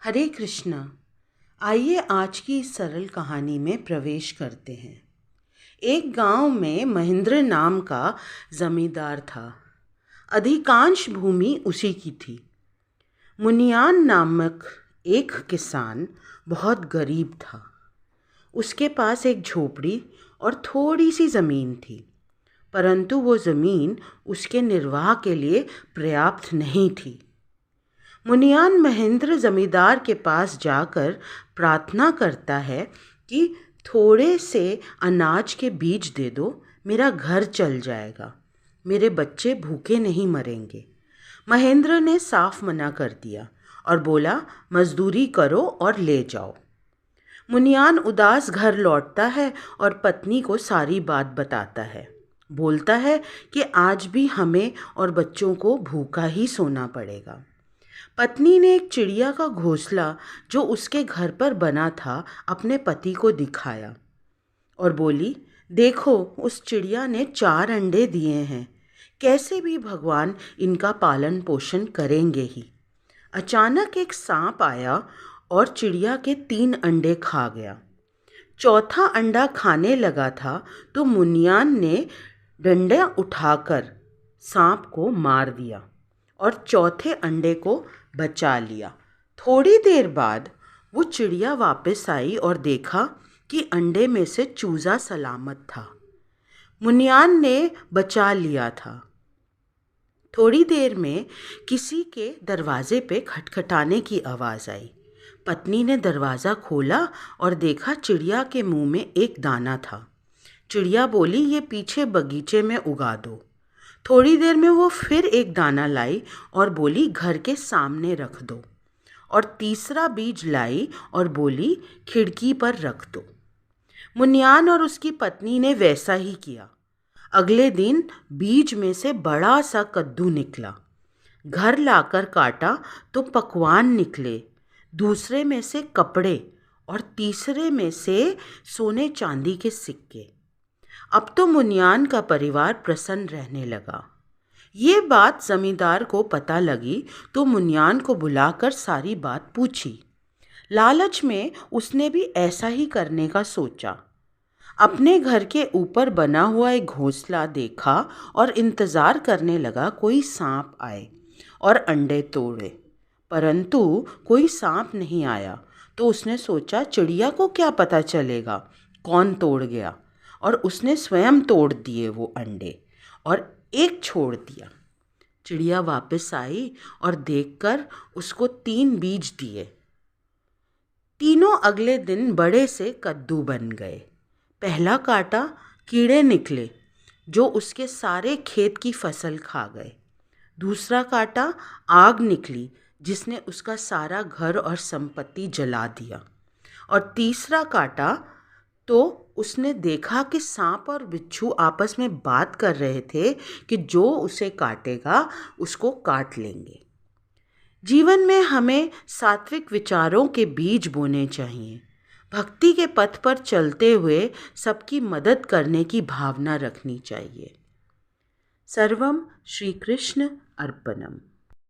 हरे कृष्णा। आइए आज की इस सरल कहानी में प्रवेश करते हैं। एक गांव में महेंद्र नाम का जमींदार था। अधिकांश भूमि उसी की थी। मुनियान नामक एक किसान बहुत गरीब था। उसके पास एक झोपड़ी और थोड़ी सी ज़मीन थी, परंतु वो ज़मीन उसके निर्वाह के लिए पर्याप्त नहीं थी। मुनियान महेंद्र जमींदार के पास जाकर प्रार्थना करता है कि थोड़े से अनाज के बीज दे दो, मेरा घर चल जाएगा, मेरे बच्चे भूखे नहीं मरेंगे। महेंद्र ने साफ मना कर दिया और बोला, मजदूरी करो और ले जाओ। मुनियान उदास घर लौटता है और पत्नी को सारी बात बताता है। बोलता है कि आज भी हमें और बच्चों को भूखा ही सोना पड़ेगा। पत्नी ने एक चिड़िया का घोंसला जो उसके घर पर बना था अपने पति को दिखाया और बोली, देखो, उस चिड़िया ने 4 अंडे दिए हैं, कैसे भी भगवान इनका पालन पोषण करेंगे ही। अचानक एक सांप आया और चिड़िया के 3 अंडे खा गया। चौथा अंडा खाने लगा था तो मुनियान ने डंडा उठाकर सांप को मार दिया और चौथे अंडे को बचा लिया। थोड़ी देर बाद वो चिड़िया वापस आई और देखा कि अंडे में से चूजा सलामत था। मुनियान ने बचा लिया था। थोड़ी देर में किसी के दरवाजे पे खटखटाने की आवाज़ आई। पत्नी ने दरवाज़ा खोला और देखा चिड़िया के मुंह में एक दाना था। चिड़िया बोली, ये पीछे बगीचे में उगा दो। थोड़ी देर में वो फिर एक दाना लाई और बोली, घर के सामने रख दो। और तीसरा बीज लाई और बोली, खिड़की पर रख दो। मुनियान और उसकी पत्नी ने वैसा ही किया। अगले दिन बीज में से बड़ा सा कद्दू निकला। घर लाकर काटा तो पकवान निकले। दूसरे में से कपड़े और तीसरे में से सोने चांदी के सिक्के। अब तो मुनियान का परिवार प्रसन्न रहने लगा। ये बात जमींदार को पता लगी तो मुनियान को बुलाकर सारी बात पूछी। लालच में उसने भी ऐसा ही करने का सोचा। अपने घर के ऊपर बना हुआ एक घोंसला देखा और इंतज़ार करने लगा कोई सांप आए और अंडे तोड़े, परंतु कोई सांप नहीं आया। तो उसने सोचा, चिड़िया को क्या पता चलेगा कौन तोड़ गया, और उसने स्वयं तोड़ दिए वो अंडे और एक छोड़ दिया। चिड़िया वापस आई और देखकर उसको 3 बीज दिए। तीनों अगले दिन बड़े से कद्दू बन गए। पहला काटा, कीड़े निकले जो उसके सारे खेत की फसल खा गए। दूसरा काटा, आग निकली जिसने उसका सारा घर और संपत्ति जला दिया। और तीसरा काटा तो उसने देखा कि सांप और बिच्छू आपस में बात कर रहे थे कि जो उसे काटेगा उसको काट लेंगे। जीवन में हमें सात्विक विचारों के बीज बोने चाहिए। भक्ति के पथ पर चलते हुए सबकी मदद करने की भावना रखनी चाहिए। सर्वम श्री कृष्ण अर्पणम।